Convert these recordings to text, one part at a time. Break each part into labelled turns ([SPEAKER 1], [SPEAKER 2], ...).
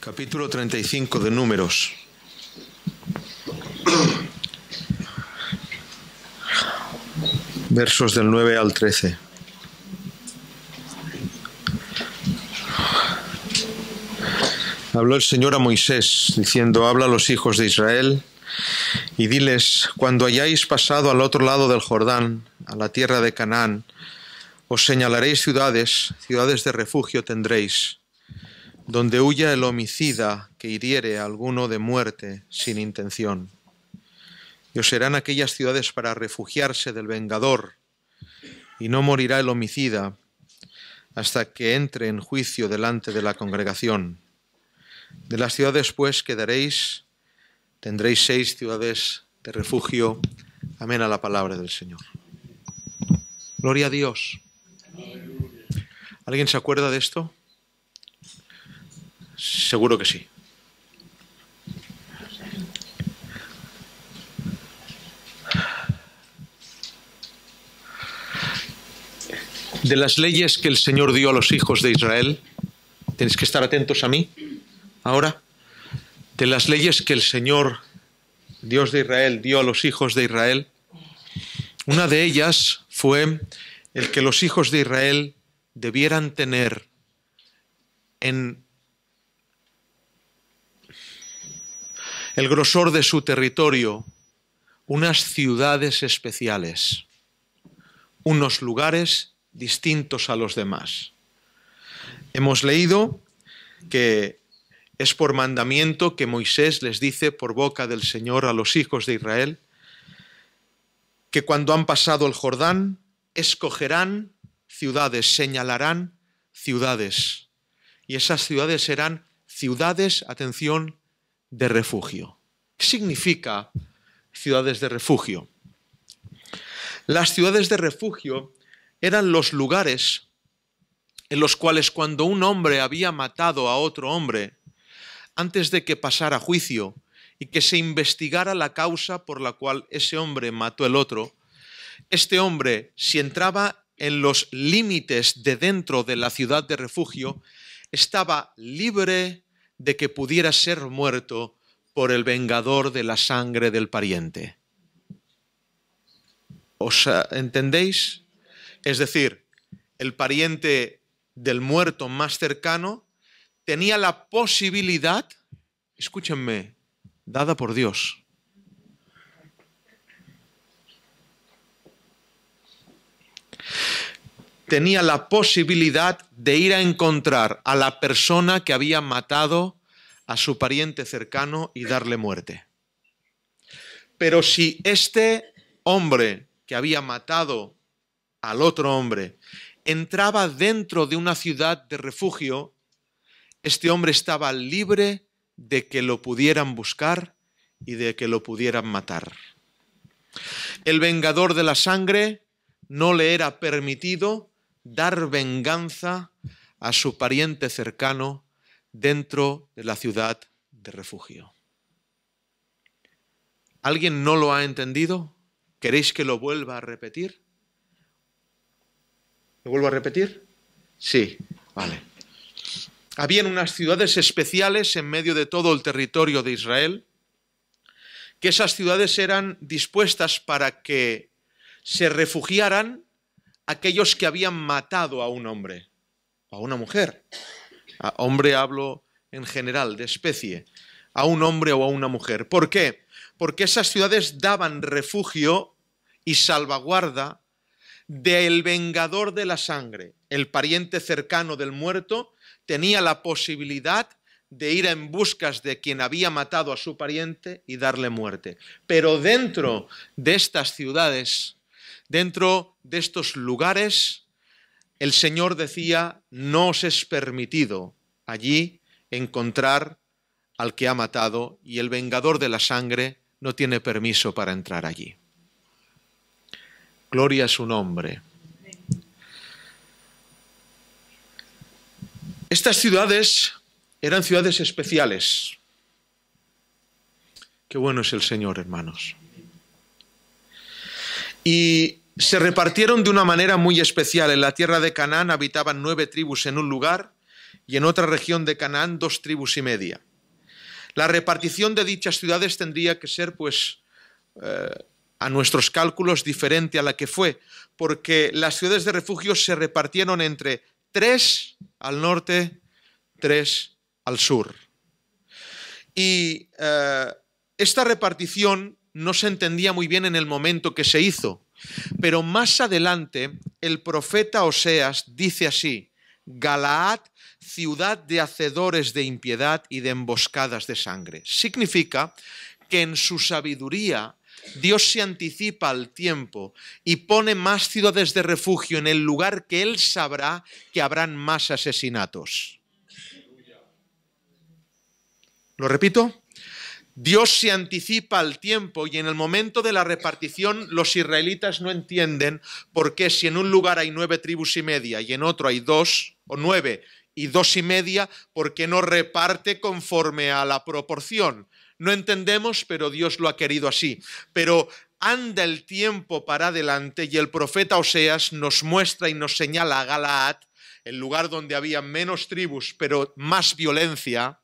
[SPEAKER 1] Capítulo 35 de Números. Versos del 9 al 13. Habló el Señor a Moisés, diciendo: habla a los hijos de Israel y diles: cuando hayáis pasado al otro lado del Jordán, a la tierra de Canaán, os señalaréis ciudades de refugio tendréis, donde huya el homicida que hiriere a alguno de muerte sin intención. Y os serán aquellas ciudades para refugiarse del vengador, y no morirá el homicida hasta que entre en juicio delante de la congregación. De las ciudades, pues, tendréis 6 ciudades de refugio. Amén a la palabra del Señor. Gloria a Dios. ¿Alguien se acuerda de esto? Seguro que sí. De las leyes que el Señor dio a los hijos de Israel, tenéis que estar atentos a mí ahora. De las leyes que el Señor, Dios de Israel, dio a los hijos de Israel, una de ellas fue el que los hijos de Israel debieran tener en el grosor de su territorio unas ciudades especiales, unos lugares distintos a los demás. Hemos leído que es por mandamiento que Moisés les dice por boca del Señor a los hijos de Israel que cuando han pasado el Jordán escogerán ciudades, señalarán ciudades, y esas ciudades serán ciudades, atención, de refugio. ¿Qué significa ciudades de refugio? Las ciudades de refugio eran los lugares en los cuales cuando un hombre había matado a otro hombre, antes de que pasara juicio y que se investigara la causa por la cual ese hombre mató al otro, este hombre, si entraba en los límites de dentro de la ciudad de refugio, estaba libre de que pudiera ser muerto por el vengador de la sangre del pariente. ¿Os entendéis? Es decir, el pariente del muerto más cercano tenía la posibilidad, escúchenme, dada por Dios, tenía la posibilidad de ir a encontrar a la persona que había matado a su pariente cercano y darle muerte. Pero si este hombre que había matado al otro hombre entraba dentro de una ciudad de refugio, este hombre estaba libre de que lo pudieran buscar y de que lo pudieran matar. El vengador de la sangre no le era permitido dar venganza a su pariente cercano dentro de la ciudad de refugio. ¿Alguien no lo ha entendido? ¿Queréis que lo vuelva a repetir? ¿Lo vuelvo a repetir? Sí, vale. Habían unas ciudades especiales en medio de todo el territorio de Israel, que esas ciudades eran dispuestas para que se refugiaran aquellos que habían matado a un hombre o a una mujer. A hombre hablo en general, de especie, a un hombre o a una mujer. ¿Por qué? Porque esas ciudades daban refugio y salvaguarda del vengador de la sangre. El pariente cercano del muerto tenía la posibilidad de ir en busca de quien había matado a su pariente y darle muerte. Pero dentro de estas ciudades, dentro de estos lugares, el Señor decía: no os es permitido allí encontrar al que ha matado, y el vengador de la sangre no tiene permiso para entrar allí. Gloria a su nombre. Estas ciudades eran ciudades especiales. Qué bueno es el Señor, hermanos. Y se repartieron de una manera muy especial. En la tierra de Canaán habitaban 9 tribus en un lugar, y en otra región de Canaán 2 tribus y media. La repartición de dichas ciudades tendría que ser, pues, a nuestros cálculos diferente a la que fue, porque las ciudades de refugio se repartieron entre 3 al norte, 3 al sur. Y esta repartición no se entendía muy bien en el momento que se hizo, pero más adelante el profeta Oseas dice así: Galaad, ciudad de hacedores de impiedad y de emboscadas de sangre. Significa que en su sabiduría Dios se anticipa al tiempo y pone más ciudades de refugio en el lugar que Él sabrá que habrán más asesinatos. ¿Lo repito? Dios se anticipa al tiempo y en el momento de la repartición los israelitas no entienden por qué si en un lugar hay 9 tribus y media y en otro hay 2 o 9 y 2 y media, ¿por qué no reparte conforme a la proporción? No entendemos, pero Dios lo ha querido así. Pero anda el tiempo para adelante y el profeta Oseas nos muestra y nos señala a Galaad, el lugar donde había menos tribus pero más violencia,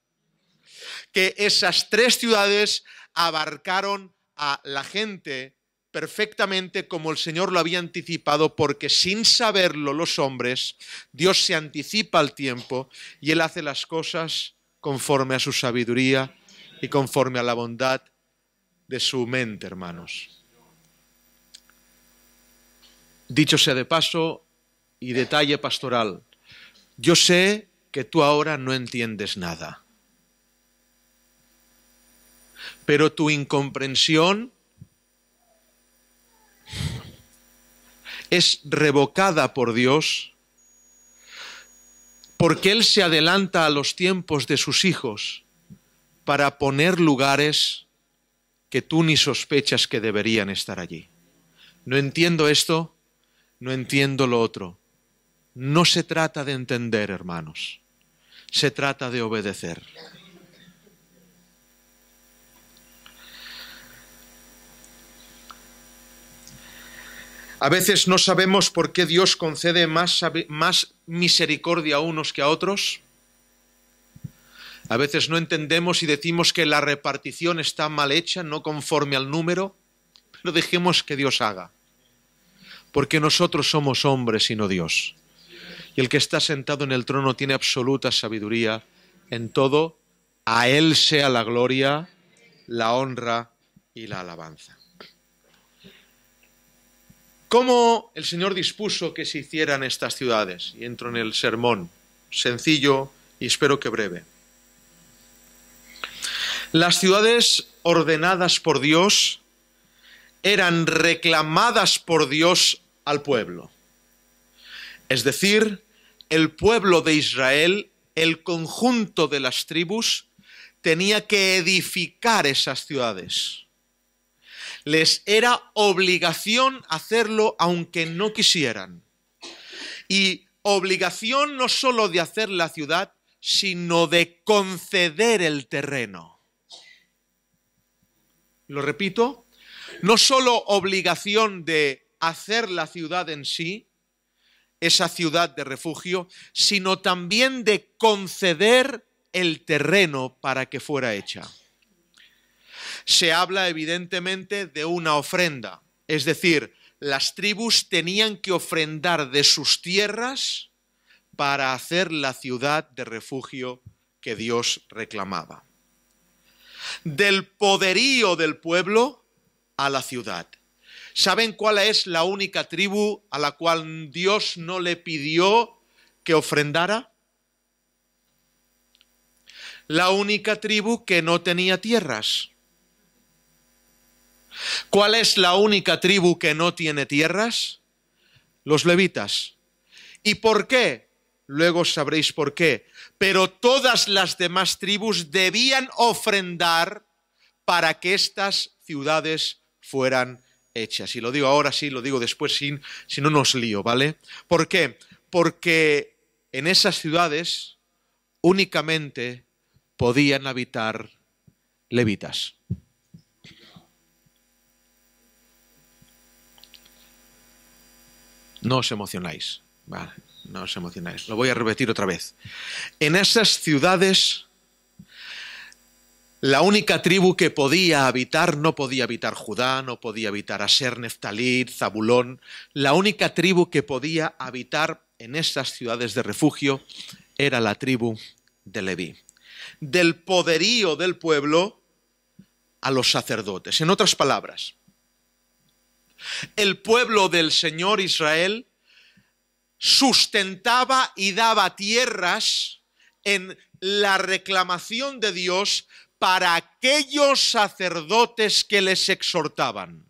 [SPEAKER 1] que esas 3 ciudades abarcaron a la gente perfectamente como el Señor lo había anticipado, porque sin saberlo los hombres, Dios se anticipa al tiempo y Él hace las cosas conforme a su sabiduría y conforme a la bondad de su mente, hermanos. Dicho sea de paso y detalle pastoral, yo sé que tú ahora no entiendes nada, pero tu incomprensión es revocada por Dios porque Él se adelanta a los tiempos de sus hijos para poner lugares que tú ni sospechas que deberían estar allí. No entiendo esto, no entiendo lo otro. No se trata de entender, hermanos, se trata de obedecer. A veces no sabemos por qué Dios concede más misericordia a unos que a otros. A veces no entendemos y decimos que la repartición está mal hecha, no conforme al número, pero dejemos que Dios haga. Porque nosotros somos hombres y no Dios. Y el que está sentado en el trono tiene absoluta sabiduría en todo. A Él sea la gloria, la honra y la alabanza. ¿Cómo el Señor dispuso que se hicieran estas ciudades? Y entro en el sermón, sencillo y espero que breve. Las ciudades ordenadas por Dios eran reclamadas por Dios al pueblo. Es decir, el pueblo de Israel, el conjunto de las tribus, tenía que edificar esas ciudades. Les era obligación hacerlo aunque no quisieran. Y obligación no solo de hacer la ciudad, sino de conceder el terreno. Lo repito, no solo obligación de hacer la ciudad en sí, esa ciudad de refugio, sino también de conceder el terreno para que fuera hecha. Se habla evidentemente de una ofrenda, es decir, las tribus tenían que ofrendar de sus tierras para hacer la ciudad de refugio que Dios reclamaba. Del poderío del pueblo a la ciudad. ¿Saben cuál es la única tribu a la cual Dios no le pidió que ofrendara? La única tribu que no tenía tierras. ¿Cuál es la única tribu que no tiene tierras? Los levitas. ¿Y por qué? Luego sabréis por qué. Pero todas las demás tribus debían ofrendar para que estas ciudades fueran hechas. Y lo digo ahora, sí, lo digo después, si no nos lío, ¿vale? ¿Por qué? Porque en esas ciudades únicamente podían habitar levitas. No os emocionáis, vale. no os emocionáis. Lo voy a repetir otra vez. En esas ciudades, la única tribu que podía habitar, no podía habitar Judá, no podía habitar Aser, Neftalí, Zabulón. La única tribu que podía habitar en esas ciudades de refugio era la tribu de Leví. Del poderío del pueblo a los sacerdotes. En otras palabras, el pueblo del Señor Israel sustentaba y daba tierras en la reclamación de Dios para aquellos sacerdotes que les exhortaban.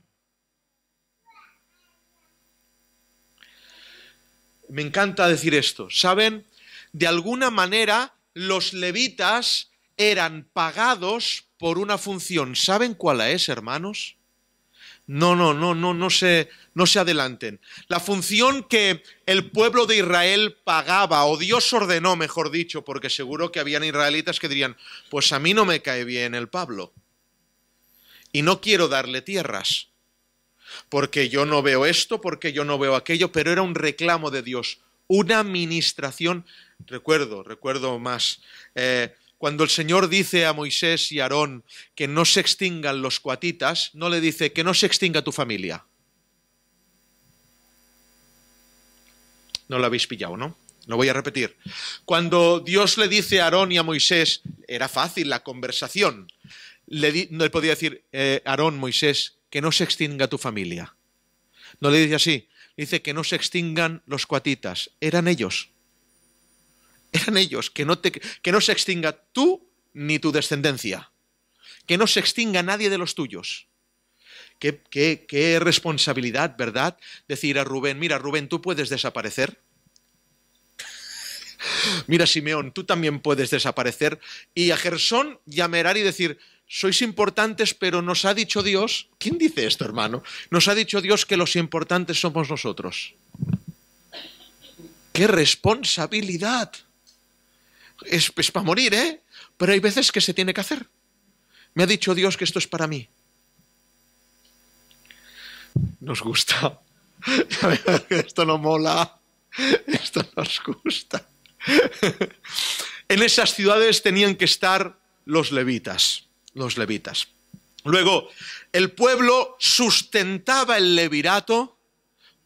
[SPEAKER 1] Me encanta decir esto. ¿Saben? De alguna manera los levitas eran pagados por una función. ¿Saben cuál es, hermanos? No se adelanten. La función que el pueblo de Israel pagaba, o Dios ordenó, mejor dicho, porque seguro que habían israelitas que dirían, pues a mí no me cae bien el Pablo, y no quiero darle tierras, porque yo no veo esto, porque yo no veo aquello, pero era un reclamo de Dios, una ministración. Recuerdo más, cuando el Señor dice a Moisés y a Aarón que no se extingan los coatitas, no le dice que no se extinga tu familia. No lo habéis pillado, ¿no? Lo voy a repetir. Cuando Dios le dice a Aarón y a Moisés, era fácil la conversación, no le podía decir, Aarón, Moisés, que no se extinga tu familia. No le dice así, dice que no se extingan los coatitas. Eran ellos, que no se extinga tú ni tu descendencia, que no se extinga nadie de los tuyos. Qué responsabilidad, ¿verdad? Decir a Rubén, mira Rubén, tú puedes desaparecer. Mira Simeón, tú también puedes desaparecer. Y a Gersón y a Merari decir, sois importantes, pero nos ha dicho Dios. ¿Quién dice esto, hermano? Nos ha dicho Dios que los importantes somos nosotros. ¡Qué responsabilidad! Es para morir, ¿eh? Pero hay veces que se tiene que hacer. Me ha dicho Dios que esto es para mí. Nos gusta. Esto no mola. Esto nos gusta. En esas ciudades tenían que estar los levitas. Luego, el pueblo sustentaba el levirato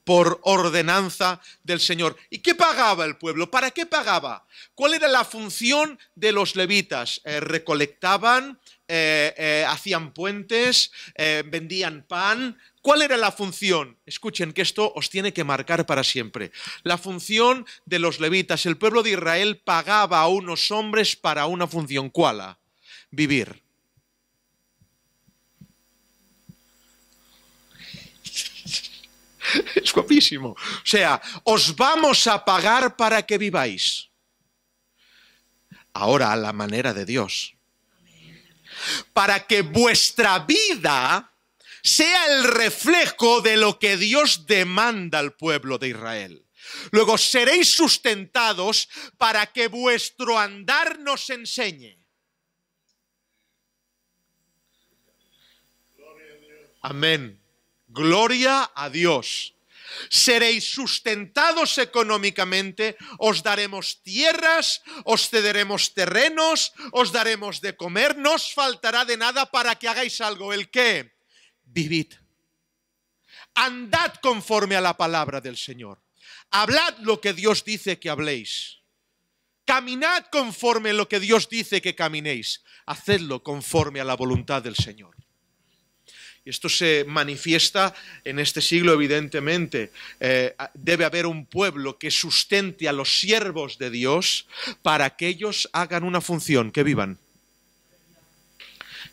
[SPEAKER 1] por ordenanza del Señor. ¿Y qué pagaba el pueblo? ¿Para qué pagaba? ¿Cuál era la función de los levitas? Recolectaban, hacían puentes, vendían pan. ¿Cuál era la función? Escuchen que esto os tiene que marcar para siempre. La función de los levitas, el pueblo de Israel pagaba a unos hombres para una función. ¿Cuál? Vivir. Es guapísimo. O sea, os vamos a pagar para que viváis. Ahora a la manera de Dios. Para que vuestra vida sea el reflejo de lo que Dios demanda al pueblo de Israel. Luego seréis sustentados para que vuestro andar nos enseñe. Amén. Gloria a Dios. Seréis sustentados económicamente, os daremos tierras, os cederemos terrenos, os daremos de comer, no os faltará de nada para que hagáis algo. ¿El qué? Vivid. Andad conforme a la palabra del Señor. Hablad lo que Dios dice que habléis. Caminad conforme a lo que Dios dice que caminéis. Hacedlo conforme a la voluntad del Señor. Y esto se manifiesta en este siglo, evidentemente. Debe haber un pueblo que sustente a los siervos de Dios para que ellos hagan una función, que vivan,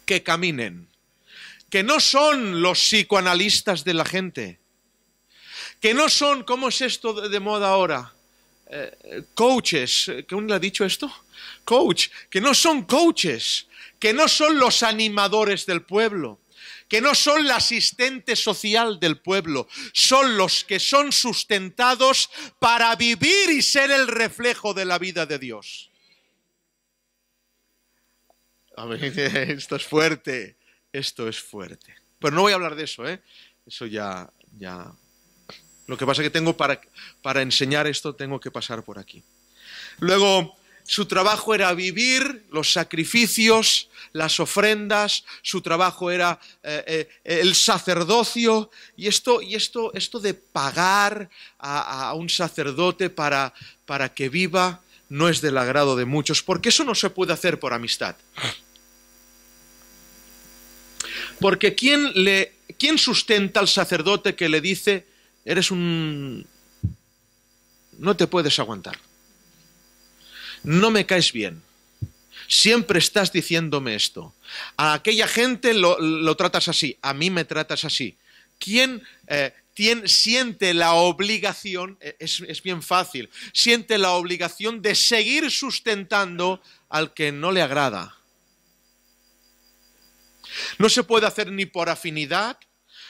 [SPEAKER 1] que caminen, que no son los psicoanalistas de la gente, que no son, ¿cómo es esto de moda ahora? Coaches, ¿quién le ha dicho esto? Coach, que no son coaches, que no son los animadores del pueblo, que no son la asistente social del pueblo, son los que son sustentados para vivir y ser el reflejo de la vida de Dios. Esto es fuerte, esto es fuerte. Pero no voy a hablar de eso, ¿eh? Eso ya Lo que pasa es que para enseñar esto tengo que pasar por aquí. Luego, su trabajo era vivir los sacrificios, las ofrendas, su trabajo era el sacerdocio, y esto de pagar a un sacerdote para que viva no es del agrado de muchos, porque eso no se puede hacer por amistad. Porque ¿quién sustenta al sacerdote que le dice, no te puedes aguantar? No me caes bien. Siempre estás diciéndome esto. A aquella gente lo tratas así, a mí me tratas así. ¿Quién siente la obligación? Es bien fácil. Siente la obligación de seguir sustentando al que no le agrada. No se puede hacer ni por afinidad,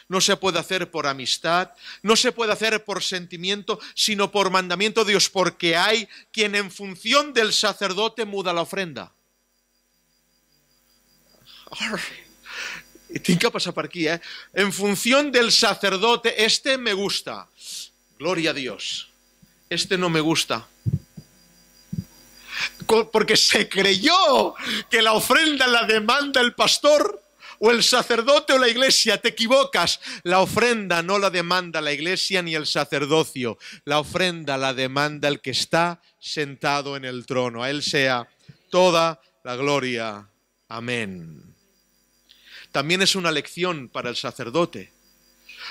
[SPEAKER 1] no se puede hacer por amistad, no se puede hacer por sentimiento, sino por mandamiento de Dios, porque hay quien en función del sacerdote muda la ofrenda. Tiene que pasar por aquí, ¿eh? En función del sacerdote, este me gusta, gloria a Dios, este no me gusta. Porque se creyó que la ofrenda la demanda el pastor, o el sacerdote o la iglesia. Te equivocas. La ofrenda no la demanda la iglesia ni el sacerdocio. La ofrenda la demanda el que está sentado en el trono. A Él sea toda la gloria. Amén. También es una lección para el sacerdote,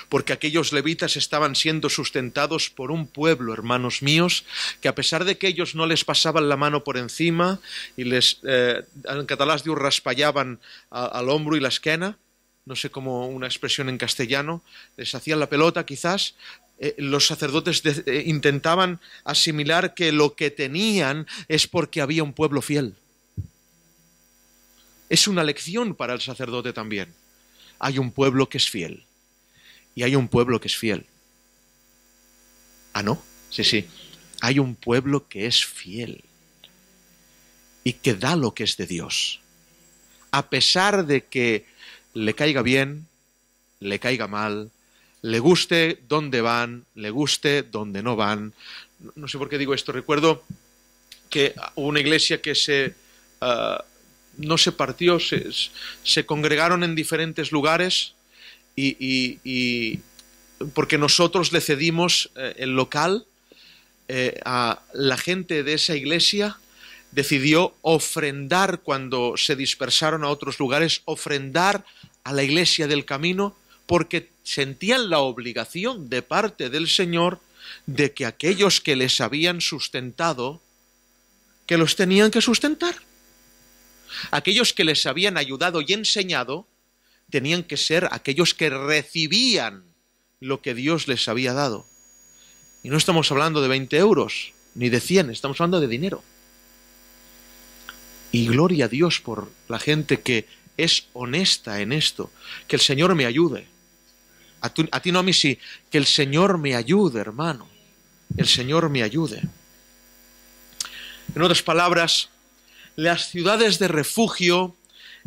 [SPEAKER 1] porque aquellos levitas estaban siendo sustentados por un pueblo, hermanos míos, que a pesar de que ellos no les pasaban la mano por encima y en catalán diu raspallaban al hombro y la esquena, no sé cómo una expresión en castellano, les hacían la pelota quizás, los sacerdotes intentaban asimilar que lo que tenían es porque había un pueblo fiel. Es una lección para el sacerdote también. Hay un pueblo que es fiel. Y hay un pueblo que es fiel. ¿Ah, no? Sí, sí. Hay un pueblo que es fiel. Y que da lo que es de Dios. A pesar de que le caiga bien, le caiga mal, le guste dónde van, le guste dónde no van. No sé por qué digo esto. Recuerdo que hubo una iglesia que no se partió, se congregaron en diferentes lugares. Y porque nosotros le cedimos el local, a la gente de esa iglesia decidió ofrendar cuando se dispersaron a otros lugares, ofrendar a la iglesia del camino, porque sentían la obligación de parte del Señor de que aquellos que les habían sustentado, que los tenían que sustentar. Aquellos que les habían ayudado y enseñado, tenían que ser aquellos que recibían lo que Dios les había dado. Y no estamos hablando de 20 euros, ni de 100, estamos hablando de dinero. Y gloria a Dios por la gente que es honesta en esto. Que el Señor me ayude. A ti no, a mí sí. Que el Señor me ayude, hermano. El Señor me ayude. En otras palabras, las ciudades de refugio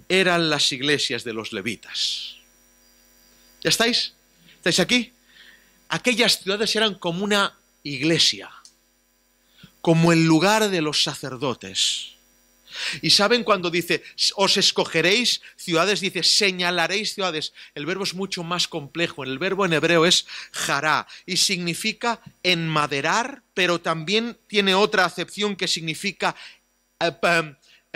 [SPEAKER 1] eran las iglesias de los levitas. ¿Ya estáis? ¿Estáis aquí? Aquellas ciudades eran como una iglesia, como el lugar de los sacerdotes. Y saben cuando dice, os escogeréis ciudades, dice, señalaréis ciudades. El verbo es mucho más complejo. El verbo en hebreo es jará y significa enmaderar, pero también tiene otra acepción que significa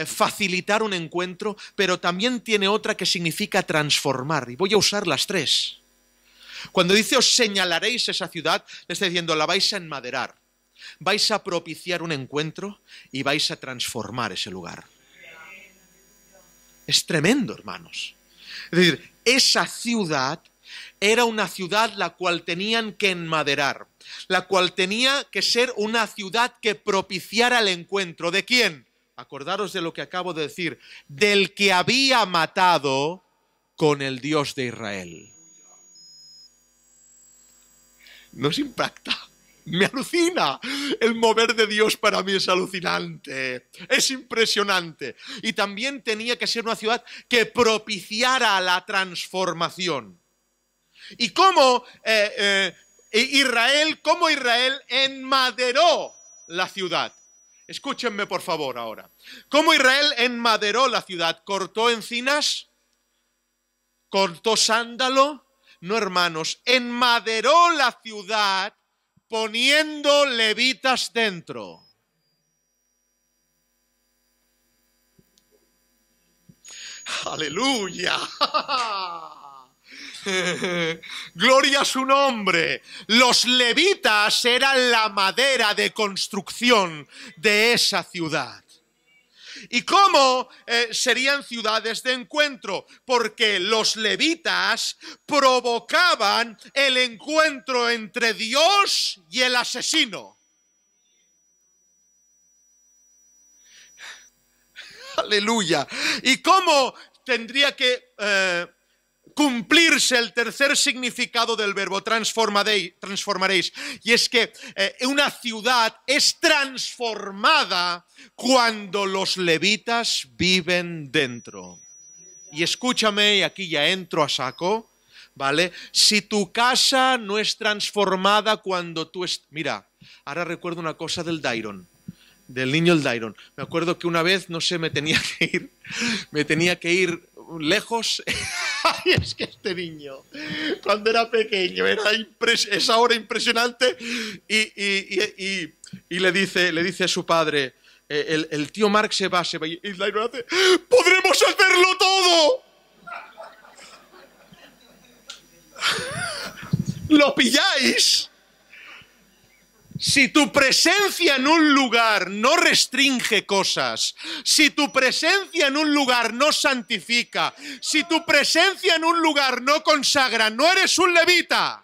[SPEAKER 1] facilitar un encuentro, pero también tiene otra que significa transformar. Y voy a usar las tres. Cuando dice os señalaréis esa ciudad, le está diciendo la vais a enmaderar, vais a propiciar un encuentro y vais a transformar ese lugar. Es tremendo, hermanos. Es decir, esa ciudad era una ciudad la cual tenían que enmaderar, la cual tenía que ser una ciudad que propiciara el encuentro. ¿De quién? Acordaros de lo que acabo de decir, del que había matado con el Dios de Israel. ¿Nos impacta? Me alucina. El mover de Dios para mí es alucinante. Es impresionante. Y también tenía que ser una ciudad que propiciara la transformación. ¿Y cómo Israel, cómo Israel enmaderó la ciudad. Escúchenme por favor ahora. ¿Cómo Israel enmaderó la ciudad? ¿Cortó encinas? ¿Cortó sándalo? No, hermanos, enmaderó la ciudad poniendo levitas dentro. ¡Aleluya! Gloria a su nombre. Los levitas eran la madera de construcción de esa ciudad. ¿Y cómo serían ciudades de encuentro? Porque los levitas provocaban el encuentro entre Dios y el asesino. Aleluya. ¿Y cómo tendría que cumplirse el tercer significado del verbo transformaréis? Y es que una ciudad es transformada cuando los levitas viven dentro. Y escúchame, y aquí ya entro a saco, ¿vale? Si tu casa no es transformada cuando tú... Mira, ahora recuerdo una cosa del Dairon. Del niño el Dairon. Me acuerdo que una vez, no sé, me tenía que ir lejos. Ay, es que este niño, cuando era pequeño, es ahora impresionante. Y le dice a su padre, el tío Mark se va. Y el Dairon hace, ¡podremos hacerlo todo! ¿Lo pilláis? Si tu presencia en un lugar no restringe cosas, si tu presencia en un lugar no santifica, si tu presencia en un lugar no consagra, no eres un levita.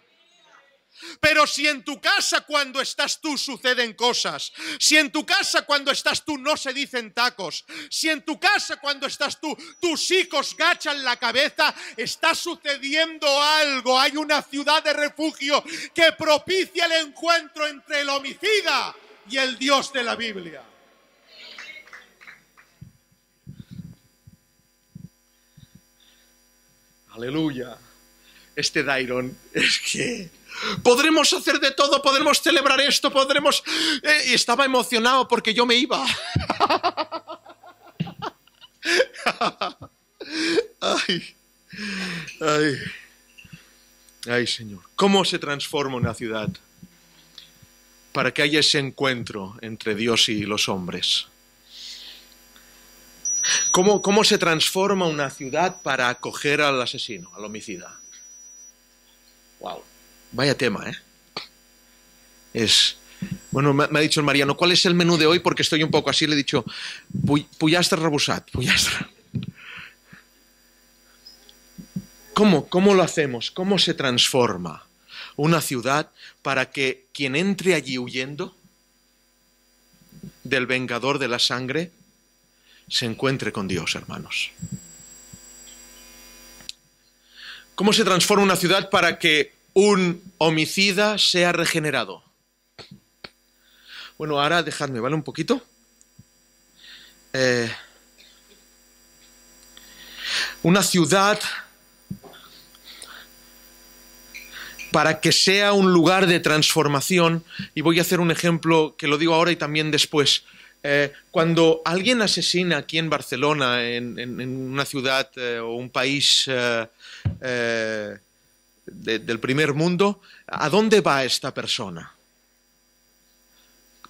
[SPEAKER 1] Pero si en tu casa cuando estás tú suceden cosas, si en tu casa cuando estás tú no se dicen tacos, si en tu casa cuando estás tú tus hijos gachan la cabeza, está sucediendo algo. Hay una ciudad de refugio que propicia el encuentro entre el homicida y el Dios de la Biblia. Aleluya. Este Dairon es que... podremos hacer de todo, podremos celebrar esto, podremos... y estaba emocionado porque yo me iba. Ay, Señor. ¿Cómo se transforma una ciudad para que haya ese encuentro entre Dios y los hombres? ¿Cómo se transforma una ciudad para acoger al asesino, al homicida? Wow. Vaya tema, ¿eh? Bueno, me ha dicho el Mariano, ¿cuál es el menú de hoy? Porque estoy un poco así, le he dicho, pollastre rebusat, pollastre. ¿Cómo lo hacemos? ¿Cómo se transforma una ciudad para que quien entre allí huyendo del vengador de la sangre se encuentre con Dios, hermanos? ¿Cómo se transforma una ciudad para que un homicida sea regenerado? Bueno, ahora dejadme, ¿vale? Un poquito. Una ciudad, para que sea un lugar de transformación, y voy a hacer un ejemplo que lo digo ahora y también después. Cuando alguien asesina aquí en Barcelona, en una ciudad o un país del primer mundo, ¿a dónde va esta persona?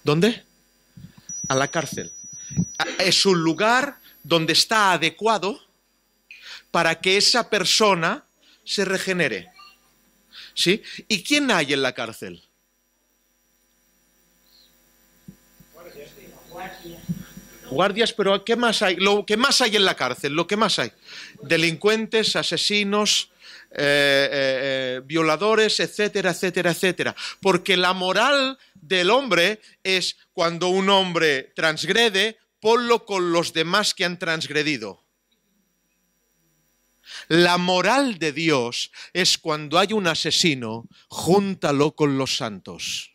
[SPEAKER 1] ¿Dónde? A la cárcel. Es un lugar donde está adecuado para que esa persona se regenere. ¿Sí? ¿Y quién hay en la cárcel? Guardias, pero ¿qué más hay? Lo que más hay en la cárcel, lo que más hay. Delincuentes, asesinos, violadores, etcétera, etcétera, etcétera. Porque la moral del hombre es cuando un hombre transgrede, ponlo con los demás que han transgredido. La moral de Dios es cuando hay un asesino, júntalo con los santos.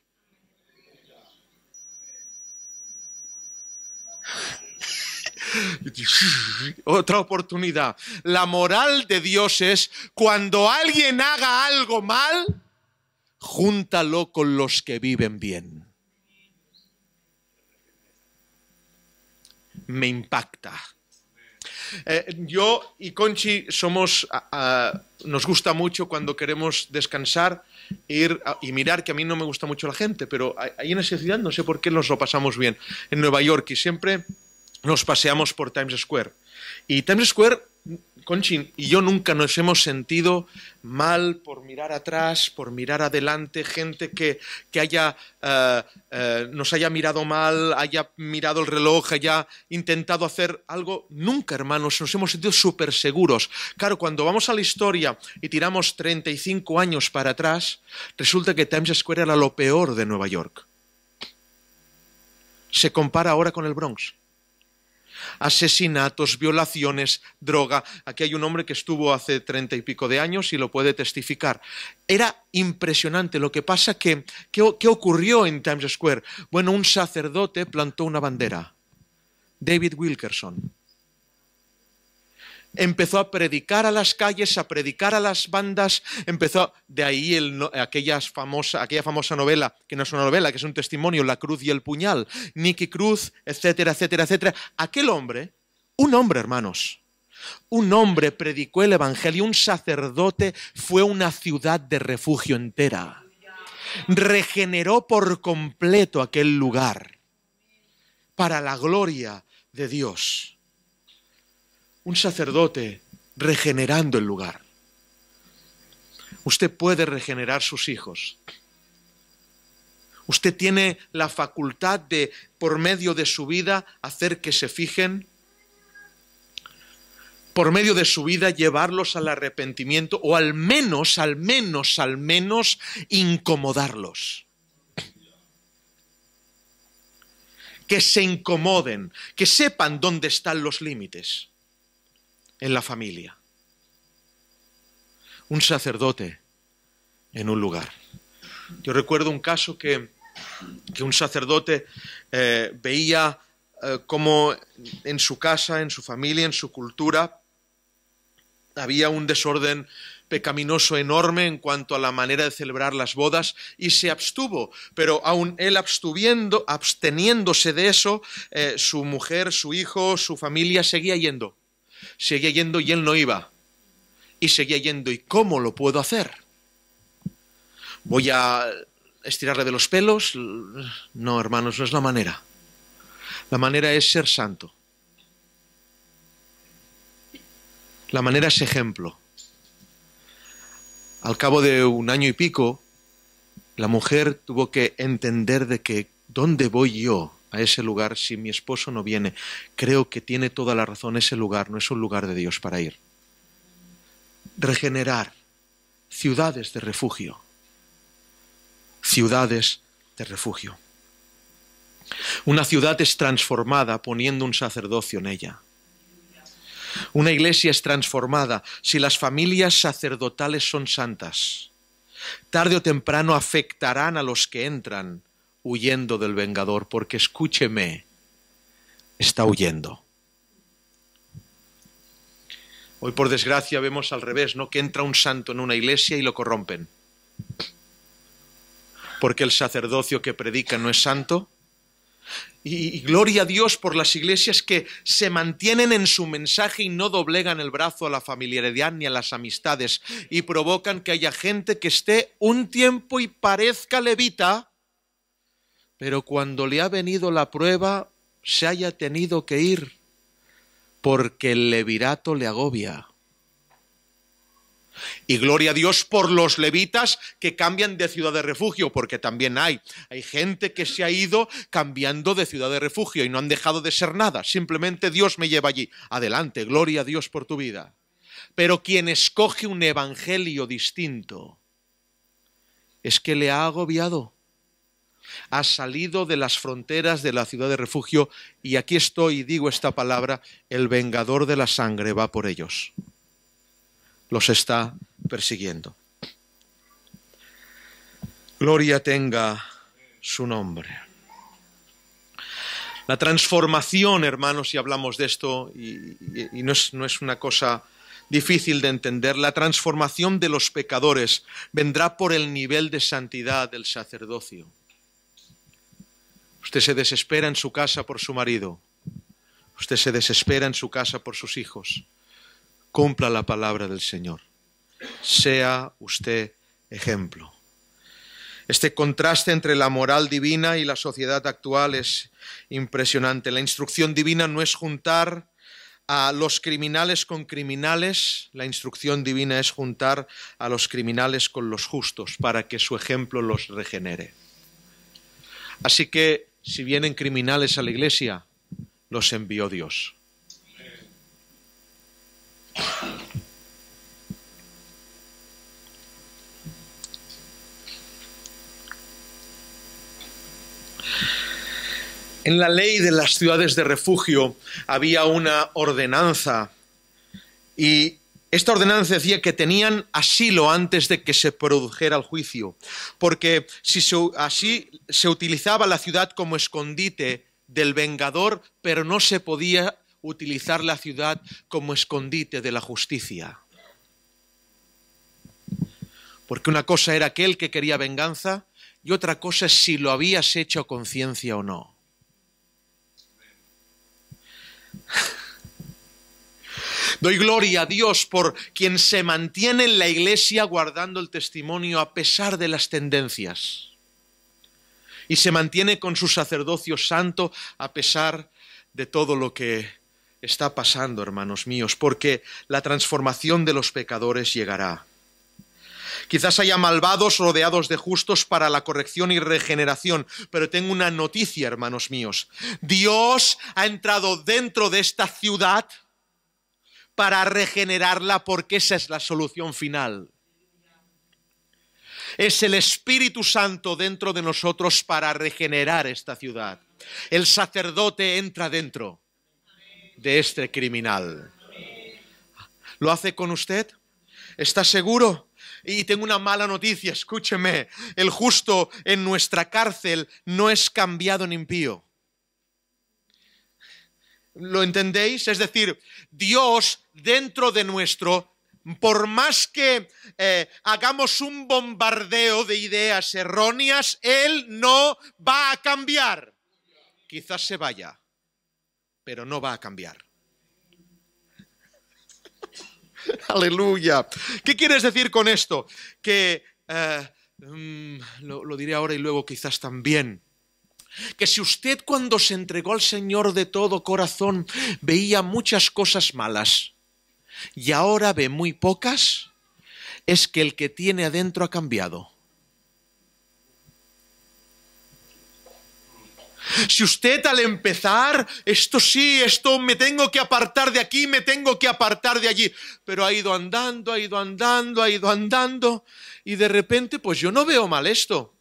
[SPEAKER 1] Otra oportunidad. La moral de Dios es cuando alguien haga algo mal, júntalo con los que viven bien. Me impacta. Yo y Conchi nos gusta mucho cuando queremos descansar ir y mirar, que a mí no me gusta mucho la gente, pero ahí en esa ciudad no sé por qué nos lo pasamos bien, en Nueva York, y siempre nos paseamos por Times Square. Y Times Square, Conchi y yo nunca nos hemos sentido mal por mirar atrás, por mirar adelante, gente que nos haya mirado mal, haya mirado el reloj, haya intentado hacer algo. Nunca, hermanos, nos hemos sentido súper seguros. Claro, cuando vamos a la historia y tiramos 35 años para atrás, resulta que Times Square era lo peor de Nueva York. Se compara ahora con el Bronx. Asesinatos, violaciones, droga. Aquí hay un hombre que estuvo hace 30 y pico de años y lo puede testificar. Era impresionante. Lo que pasa ¿qué ocurrió en Times Square? Bueno, un sacerdote plantó una bandera. David Wilkerson. Empezó a predicar a las calles, a predicar a las bandas, de ahí aquella famosa novela, que no es una novela, que es un testimonio, La cruz y el puñal, Nicky Cruz, etcétera, etcétera, etcétera. Aquel hombre, un hombre, hermanos, un hombre predicó el evangelio, un sacerdote fue una ciudad de refugio entera. Regeneró por completo aquel lugar para la gloria de Dios. Un sacerdote regenerando el lugar. Usted puede regenerar sus hijos. Usted tiene la facultad de, por medio de su vida, hacer que se fijen, por medio de su vida, llevarlos al arrepentimiento o al menos, incomodarlos. Que se incomoden, que sepan dónde están los límites. En la familia. Un sacerdote en un lugar. Yo recuerdo un caso que un sacerdote veía cómo en su casa, en su familia, en su cultura, había un desorden pecaminoso enorme en cuanto a la manera de celebrar las bodas y se abstuvo, pero aun él absteniéndose de eso, su mujer, su hijo, su familia seguía yendo y él no iba. Y seguía yendo. ¿Y cómo lo puedo hacer? ¿Voy a estirarle de los pelos? No, hermanos, no es la manera. La manera es ser santo. La manera es ejemplo. Al cabo de un año y pico, la mujer tuvo que entender de que ¿dónde voy yo a ese lugar si mi esposo no viene? Creo que tiene toda la razón, ese lugar no es un lugar de Dios para ir. Regenerar ciudades de refugio. Ciudades de refugio. Una ciudad es transformada poniendo un sacerdocio en ella. Una iglesia es transformada si las familias sacerdotales son santas. Tarde o temprano afectarán a los que entran huyendo del vengador, porque escúcheme, está huyendo. Hoy por desgracia vemos al revés, ¿no? Que entra un santo en una iglesia y lo corrompen. Porque el sacerdocio que predica no es santo. Y gloria a Dios por las iglesias que se mantienen en su mensaje y no doblegan el brazo a la familiaridad ni a las amistades y provocan que haya gente que esté un tiempo y parezca levita, pero cuando le ha venido la prueba se haya tenido que ir porque el levirato le agobia. Y gloria a Dios por los levitas que cambian de ciudad de refugio, porque también hay gente que se ha ido cambiando de ciudad de refugio y no han dejado de ser nada, simplemente Dios me lleva allí. Adelante, gloria a Dios por tu vida. Pero quien escoge un evangelio distinto es que le ha agobiado. Ha salido de las fronteras de la ciudad de refugio y aquí estoy y digo esta palabra, el vengador de la sangre va por ellos. Los está persiguiendo. Gloria tenga su nombre. La transformación, hermanos, si hablamos de esto, y no es una cosa difícil de entender. La transformación de los pecadores vendrá por el nivel de santidad del sacerdocio. Usted se desespera en su casa por su marido. Usted se desespera en su casa por sus hijos. Cumpla la palabra del Señor. Sea usted ejemplo. Este contraste entre la moral divina y la sociedad actual es impresionante. La instrucción divina no es juntar a los criminales con criminales. La instrucción divina es juntar a los criminales con los justos para que su ejemplo los regenere. Así que, si vienen criminales a la iglesia, los envió Dios. En la ley de las ciudades de refugio había una ordenanza y esta ordenanza decía que tenían asilo antes de que se produjera el juicio, porque así se utilizaba la ciudad como escondite del vengador, pero no se podía utilizar la ciudad como escondite de la justicia. Porque una cosa era aquel que quería venganza y otra cosa es si lo habías hecho a conciencia o no. Doy gloria a Dios por quien se mantiene en la iglesia guardando el testimonio a pesar de las tendencias. Y se mantiene con su sacerdocio santo a pesar de todo lo que está pasando, hermanos míos, porque la transformación de los pecadores llegará. Quizás haya malvados rodeados de justos para la corrección y regeneración, pero tengo una noticia, hermanos míos. Dios ha entrado dentro de esta ciudad para regenerarla, porque esa es la solución final. Es el Espíritu Santo dentro de nosotros para regenerar esta ciudad. El sacerdote entra dentro de este criminal. ¿Lo hace con usted? ¿Está seguro? Y tengo una mala noticia, escúcheme. El justo en nuestra cárcel no es cambiado en impío. ¿Lo entendéis? Es decir, Dios dentro de nuestro, por más que hagamos un bombardeo de ideas erróneas, Él no va a cambiar. Quizás se vaya, pero no va a cambiar. Aleluya. ¿Qué quieres decir con esto? Que, lo diré ahora y luego quizás también, que si usted cuando se entregó al Señor de todo corazón veía muchas cosas malas y ahora ve muy pocas, es que el que tiene adentro ha cambiado. Si usted al empezar, esto me tengo que apartar de aquí, me tengo que apartar de allí, pero ha ido andando y de repente pues yo no veo mal esto,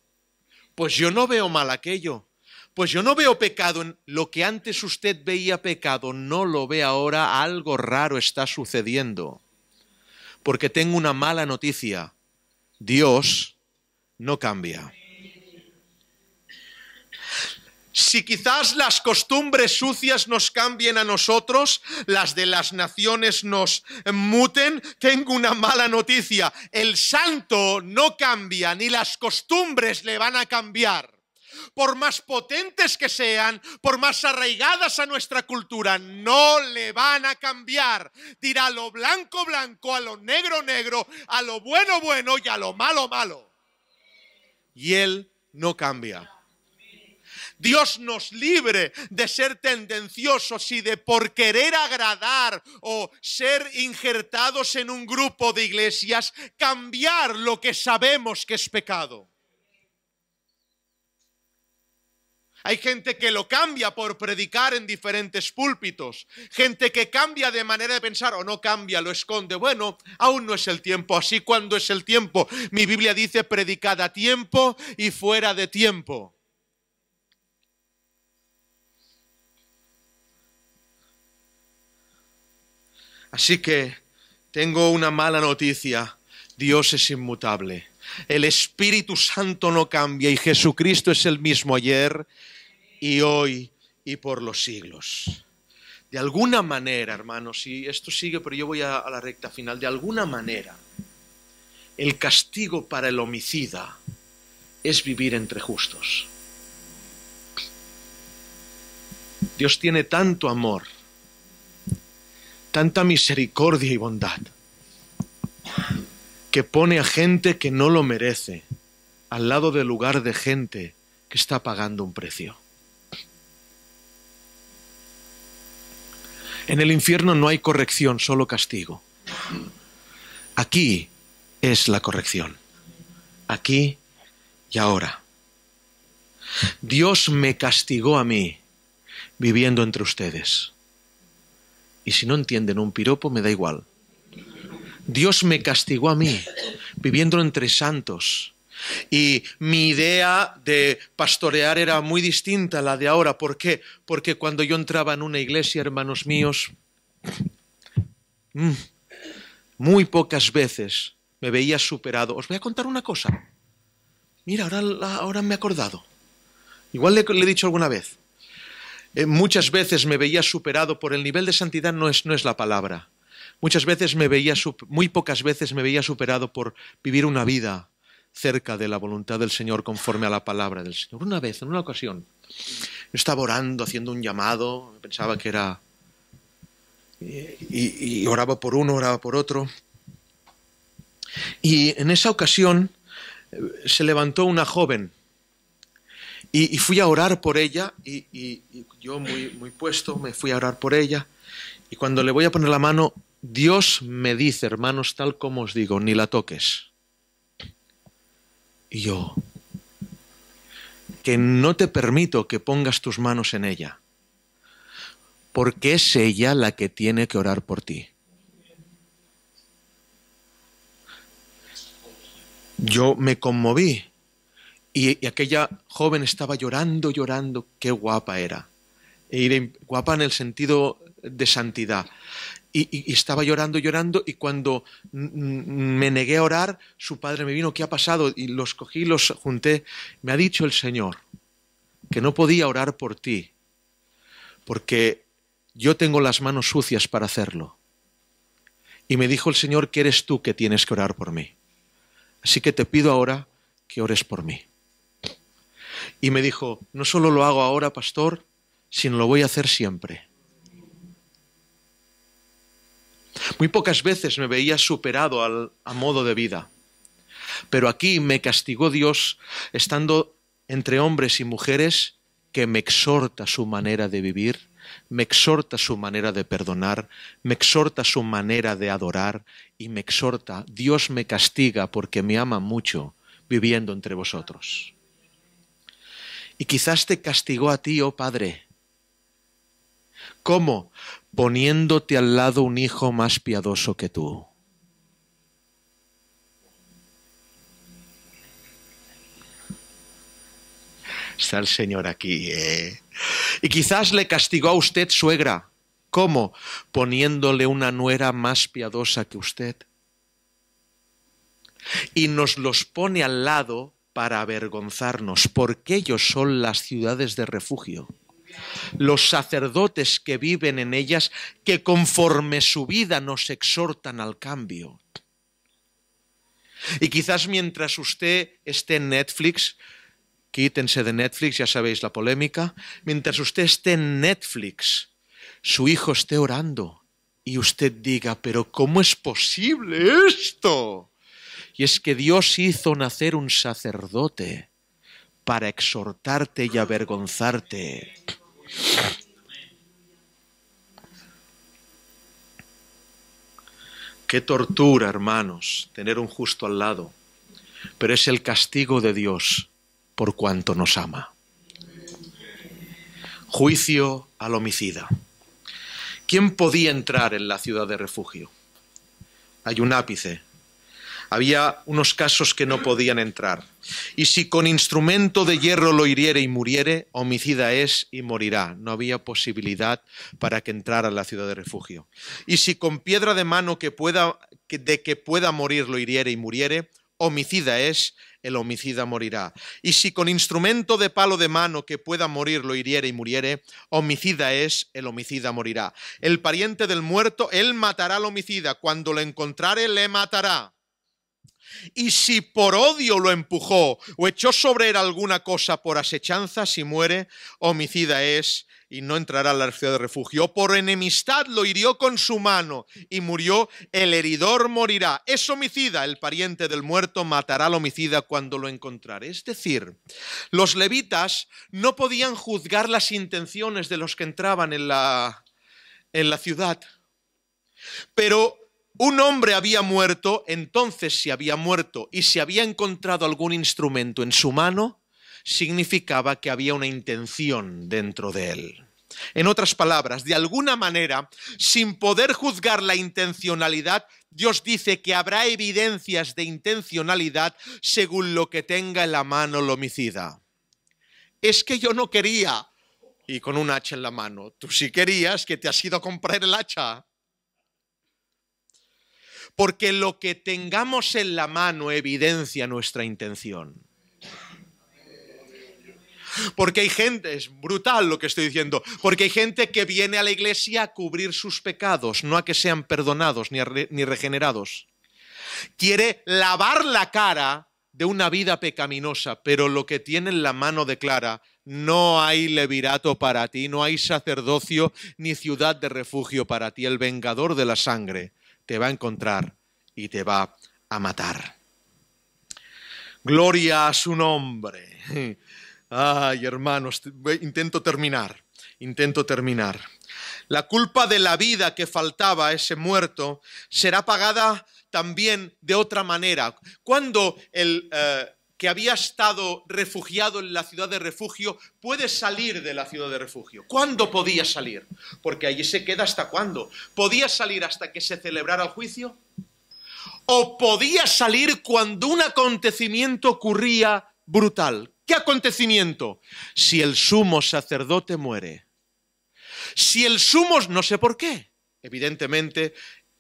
[SPEAKER 1] pues yo no veo mal aquello, pues yo no veo pecado en lo que antes usted veía pecado, no lo ve ahora, algo raro está sucediendo, porque tengo una mala noticia, Dios no cambia. Si quizás las costumbres sucias nos cambien a nosotros, las de las naciones nos muten, tengo una mala noticia. El santo no cambia, ni las costumbres le van a cambiar. Por más potentes que sean, por más arraigadas a nuestra cultura, no le van a cambiar. Dirá a lo blanco, blanco, a lo negro, negro, a lo bueno, bueno y a lo malo, malo. Y Él no cambia. Dios nos libre de ser tendenciosos y de por querer agradar o ser injertados en un grupo de iglesias, cambiar lo que sabemos que es pecado. Hay gente que lo cambia por predicar en diferentes púlpitos. Gente que cambia de manera de pensar o no cambia, lo esconde. Bueno, aún no es el tiempo. Así cuando es el tiempo. Mi Biblia dice predicad a tiempo y fuera de tiempo. Así que tengo una mala noticia. Dios es inmutable. El Espíritu Santo no cambia y Jesucristo es el mismo ayer y hoy y por los siglos. de alguna manera, hermanos, y esto sigue, pero yo voy a la recta final, de alguna manera, el castigo para el homicida es vivir entre justos. Dios tiene tanto amor, tanta misericordia y bondad, que pone a gente que no lo merece al lado del lugar de gente que está pagando un precio. En el infierno no hay corrección, solo castigo. Aquí es la corrección. Aquí y ahora. Dios me castigó a mí viviendo entre ustedes. Y si no entienden un piropo, me da igual. Dios me castigó a mí viviendo entre santos. Y mi idea de pastorear era muy distinta a la de ahora. ¿Por qué? Porque cuando yo entraba en una iglesia, hermanos míos, muy pocas veces me veía superado. Os voy a contar una cosa. Mira, ahora me he acordado. Igual le he dicho alguna vez. Muchas veces me veía superado por el nivel de santidad, no es la palabra. Muchas veces muy pocas veces me veía superado por vivir una vida cerca de la voluntad del Señor conforme a la palabra del Señor. Una vez, en una ocasión, yo estaba orando, haciendo un llamado, pensaba que era... Y oraba por uno, oraba por otro. Y en esa ocasión se levantó una joven y fui a orar por ella y yo muy puesto me fui a orar por ella y cuando le voy a poner la mano, Dios me dice, hermanos, tal como os digo, ni la toques. Y yo, que no te permito que pongas tus manos en ella, porque es ella la que tiene que orar por ti. Yo me conmoví y aquella joven estaba llorando, qué guapa era. Guapa en el sentido de santidad. Y estaba llorando y cuando me negué a orar, su padre me vino, ¿qué ha pasado? Y los cogí, los junté. Me ha dicho el Señor que no podía orar por ti porque yo tengo las manos sucias para hacerlo. Y me dijo el Señor que eres tú que tienes que orar por mí. Así que te pido ahora que ores por mí. Y me dijo, no solo lo hago ahora, pastor, sino lo voy a hacer siempre. Muy pocas veces me veía superado a modo de vida. Pero aquí me castigó Dios estando entre hombres y mujeres que me exhorta su manera de vivir, me exhorta su manera de perdonar, me exhorta su manera de adorar y me exhorta, Dios me castiga porque me ama mucho viviendo entre vosotros. Y quizás te castigó a ti, oh Padre. ¿Cómo? Poniéndote al lado un hijo más piadoso que tú. Está el Señor aquí, Y quizás le castigó a usted, suegra. ¿Cómo? Poniéndole una nuera más piadosa que usted. Y nos los pone al lado para avergonzarnos, porque ellos son las ciudades de refugio. Los sacerdotes que viven en ellas, que conforme su vida nos exhortan al cambio. Y quizás mientras usted esté en Netflix, quítense de Netflix, ya sabéis la polémica, mientras usted esté en Netflix, su hijo esté orando y usted diga, pero ¿cómo es posible esto? Y es que Dios hizo nacer un sacerdote para exhortarte y avergonzarte. Qué tortura, hermanos, tener un justo al lado, pero es el castigo de Dios por cuanto nos ama. Juicio al homicida. ¿Quién podía entrar en la ciudad de refugio? Hay un ápice. Había unos casos que no podían entrar. Y si con instrumento de hierro lo hiriere y muriere, homicida es y morirá. No había posibilidad para que entrara en la ciudad de refugio. Y si con piedra de mano de que pueda morir lo hiriere y muriere, homicida es, el homicida morirá. Y si con instrumento de palo de mano que pueda morir lo hiriere y muriere, homicida es, el homicida morirá. El pariente del muerto, él matará al homicida, cuando lo encontrare le matará. Y si por odio lo empujó o echó sobre él alguna cosa por asechanza, si muere, homicida es y no entrará a la ciudad de refugio. O por enemistad lo hirió con su mano y murió, el heridor morirá. Es homicida, el pariente del muerto matará al homicida cuando lo encontrare. Es decir, los levitas no podían juzgar las intenciones de los que entraban en la ciudad. Pero un hombre había muerto, entonces si había muerto y si había encontrado algún instrumento en su mano, significaba que había una intención dentro de él. En otras palabras, de alguna manera, sin poder juzgar la intencionalidad, Dios dice que habrá evidencias de intencionalidad según lo que tenga en la mano el homicida. Es que yo no quería, y con un hacha en la mano. Tú sí querías, que te has ido a comprar el hacha. Porque lo que tengamos en la mano evidencia nuestra intención. Porque hay gente, es brutal lo que estoy diciendo, porque hay gente que viene a la iglesia a cubrir sus pecados, no a que sean perdonados ni regenerados. Quiere lavar la cara de una vida pecaminosa, pero lo que tiene en la mano declara: no hay levirato para ti, no hay sacerdocio ni ciudad de refugio para ti. El vengador de la sangre te va a encontrar y te va a matar. Gloria a su nombre. Ay, hermanos, intento terminar. La culpa de la vida que faltaba a ese muerto será pagada también de otra manera. Cuando el que había estado refugiado en la ciudad de refugio puede salir de la ciudad de refugio. ¿Cuándo podía salir? Porque allí se queda ¿hasta cuándo? ¿Podía salir hasta que se celebrara el juicio? ¿O podía salir cuando un acontecimiento ocurría brutal? ¿Qué acontecimiento? Si el sumo sacerdote muere. Si el sumo, no sé por qué, evidentemente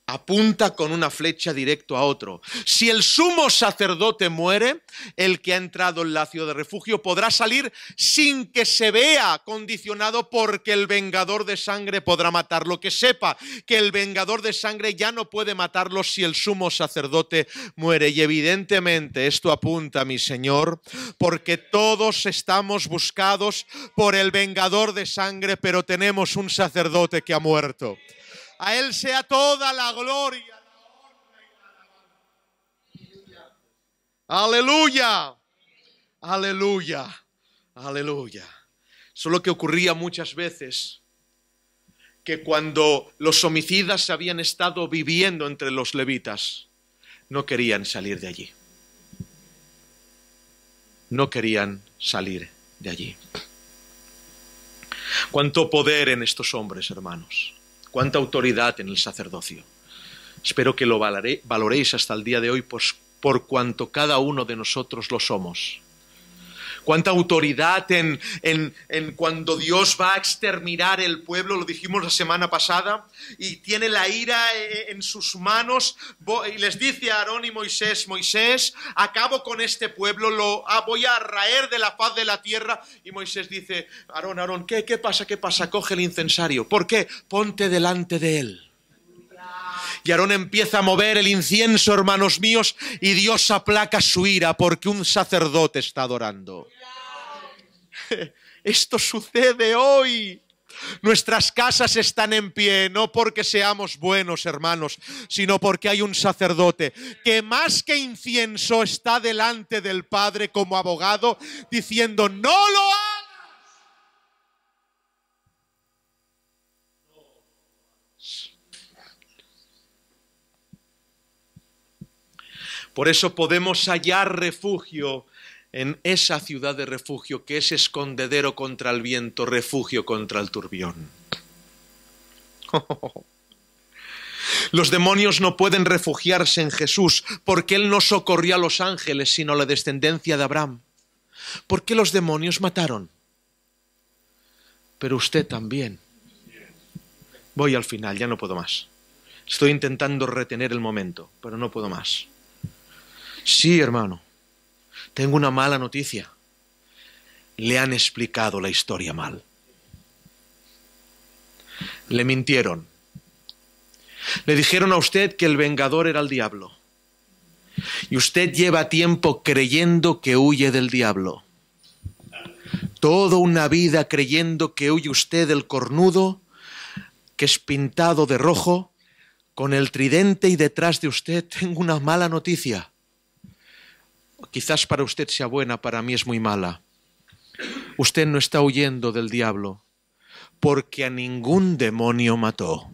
[SPEAKER 1] apunta con una flecha directo a otro. Si el sumo sacerdote muere, el que ha entrado en la ciudad de refugio podrá salir sin que se vea condicionado, porque el vengador de sangre podrá matarlo. Que sepa que el vengador de sangre ya no puede matarlo si el sumo sacerdote muere. Y evidentemente esto apunta, mi Señor, porque todos estamos buscados por el vengador de sangre, pero tenemos un sacerdote que ha muerto. A Él sea toda la gloria, la honra y la alabanza. Aleluya, aleluya, aleluya. Eso es lo que ocurría muchas veces, que cuando los homicidas habían estado viviendo entre los levitas, no querían salir de allí. No querían salir de allí. Cuánto poder en estos hombres, hermanos. Cuánta autoridad en el sacerdocio. Espero que lo valoréis hasta el día de hoy, pues, por cuanto cada uno de nosotros lo somos. Cuánta autoridad en cuando Dios va a exterminar el pueblo, lo dijimos la semana pasada, y tiene la ira en sus manos, y les dice a Aarón y Moisés: Moisés, acabo con este pueblo, voy a raer de la faz de la tierra. Y Moisés dice: Aarón, ¿qué pasa? Coge el incensario. ¿Por qué? Ponte delante de él. Y Aarón empieza a mover el incienso, hermanos míos, y Dios aplaca su ira porque un sacerdote está adorando. Esto sucede hoy. Nuestras casas están en pie, no porque seamos buenos, hermanos, sino porque hay un sacerdote que más que incienso está delante del Padre como abogado, diciendo: no lo hagas. Por eso podemos hallar refugio en esa ciudad de refugio que es escondedero contra el viento, refugio contra el turbión. Los demonios no pueden refugiarse en Jesús porque Él no socorrió a los ángeles, sino a la descendencia de Abraham. ¿Por qué los demonios mataron? Pero usted también. Voy al final, ya no puedo más. Estoy intentando retener el momento, pero no puedo más. Sí, hermano, tengo una mala noticia. Le han explicado la historia mal. Le mintieron. Le dijeron a usted que el vengador era el diablo. Y usted lleva tiempo creyendo que huye del diablo. Toda una vida creyendo que huye usted del cornudo, que es pintado de rojo, con el tridente, y detrás de usted tengo una mala noticia. Quizás para usted sea buena, para mí es muy mala. Usted no está huyendo del diablo, porque a ningún demonio mató.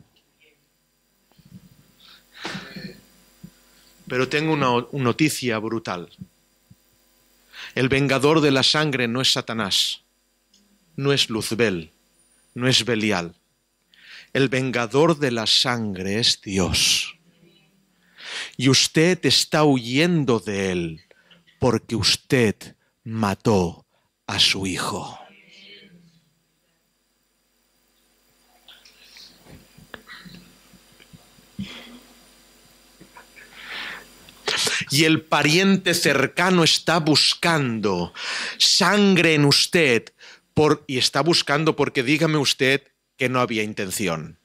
[SPEAKER 1] Pero tengo una noticia brutal. El vengador de la sangre no es Satanás, no es Luzbel, no es Belial. El vengador de la sangre es Dios. Y usted está huyendo de él porque usted mató a su hijo. Y el pariente cercano está buscando sangre en usted y está buscando porque dígame usted que no había intención.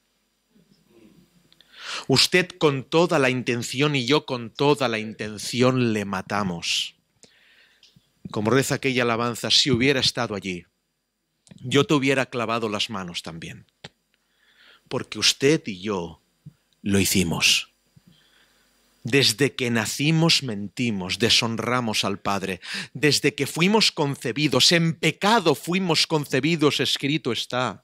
[SPEAKER 1] Usted con toda la intención y yo con toda la intención le matamos. Como reza aquella alabanza, si hubiera estado allí, yo te hubiera clavado las manos también. Porque usted y yo lo hicimos. Desde que nacimos mentimos, deshonramos al Padre. Desde que fuimos concebidos, en pecado fuimos concebidos, escrito está.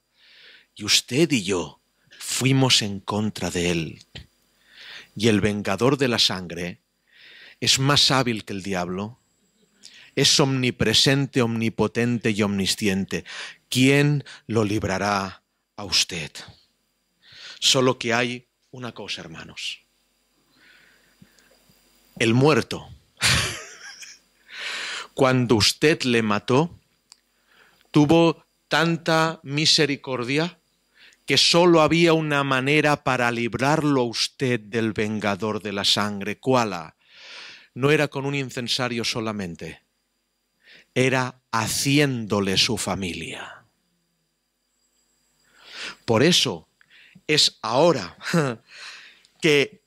[SPEAKER 1] Y usted y yo fuimos en contra de Él. Y el vengador de la sangre es más hábil que el diablo. Es omnipresente, omnipotente y omnisciente. ¿Quién lo librará a usted? Solo que hay una cosa, hermanos. El muerto, cuando usted le mató, tuvo tanta misericordia que solo había una manera para librarlo a usted del vengador de la sangre. ¿Cuál? No era con un incensario solamente, era haciéndole su familia. Por eso es ahora que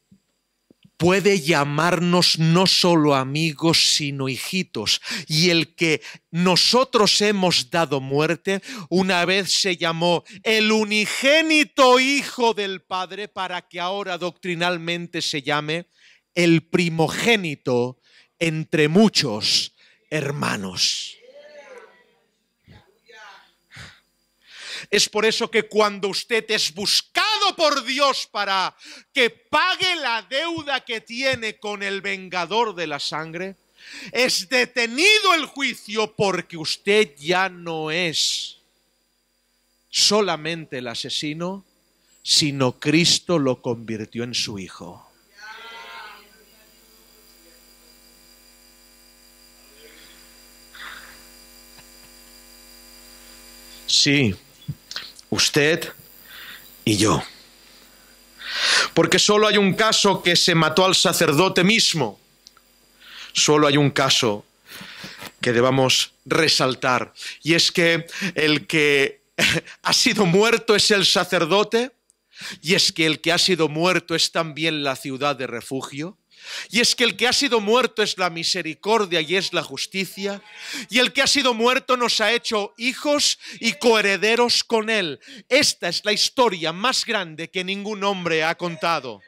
[SPEAKER 1] puede llamarnos no solo amigos, sino hijitos. Y el que nosotros hemos dado muerte, una vez se llamó el unigénito Hijo del Padre, para que ahora doctrinalmente se llame el primogénito entre muchos hermanos. Es por eso que cuando usted es buscado por Dios para que pague la deuda que tiene con el vengador de la sangre, es detenido el juicio porque usted ya no es solamente el asesino, sino Cristo lo convirtió en su hijo. Sí. Usted y yo. Porque solo hay un caso que se mató al sacerdote mismo. Solo hay un caso que debamos resaltar. Y es que el que ha sido muerto es el sacerdote. Y es que el que ha sido muerto es también la ciudad de refugio. Y es que el que ha sido muerto es la misericordia y es la justicia. Y el que ha sido muerto nos ha hecho hijos y coherederos con él. Esta es la historia más grande que ningún hombre ha contado.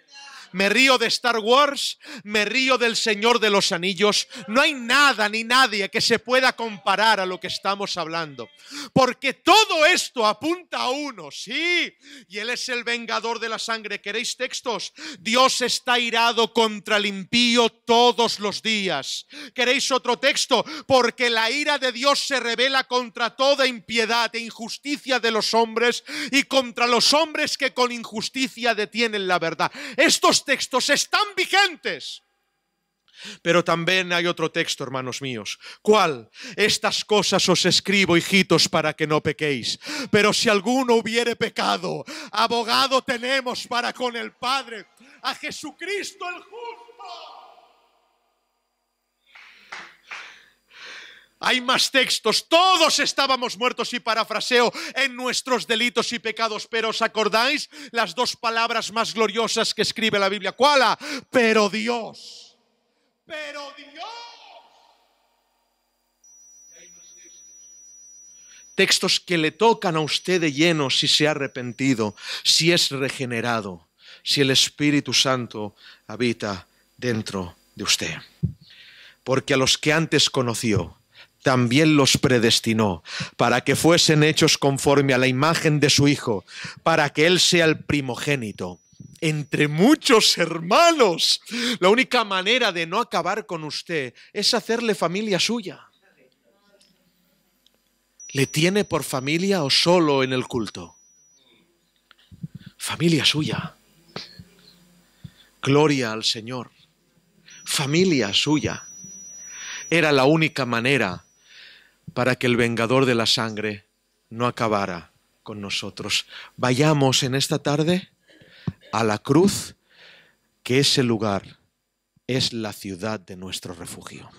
[SPEAKER 1] Me río de Star Wars, me río del Señor de los Anillos. No hay nada ni nadie que se pueda comparar a lo que estamos hablando. Porque todo esto apunta a uno, sí. Y Él es el vengador de la sangre. ¿Queréis textos? Dios está irado contra el impío todos los días. ¿Queréis otro texto? Porque la ira de Dios se revela contra toda impiedad e injusticia de los hombres y contra los hombres que con injusticia detienen la verdad. Estos textos están vigentes. Pero también hay otro texto, hermanos míos. ¿Cuál? Estas cosas os escribo, hijitos, para que no pequéis. Pero si alguno hubiere pecado, abogado tenemos para con el Padre, a Jesucristo el justo. Hay más textos. Todos estábamos muertos, y parafraseo, en nuestros delitos y pecados. Pero ¿os acordáis las dos palabras más gloriosas que escribe la Biblia? ¿Cuál? Pero Dios. Pero Dios. Textos que le tocan a usted de lleno si se ha arrepentido, si es regenerado, si el Espíritu Santo habita dentro de usted. Porque a los que antes conoció, también los predestinó para que fuesen hechos conforme a la imagen de su Hijo, para que Él sea el primogénito entre muchos hermanos. La única manera de no acabar con usted es hacerle familia suya. ¿Le tiene por familia o solo en el culto? Familia suya. Gloria al Señor. Familia suya. Era la única manera para que el vengador de la sangre no acabara con nosotros. Vayamos en esta tarde a la cruz, que ese lugar es la ciudad de nuestro refugio.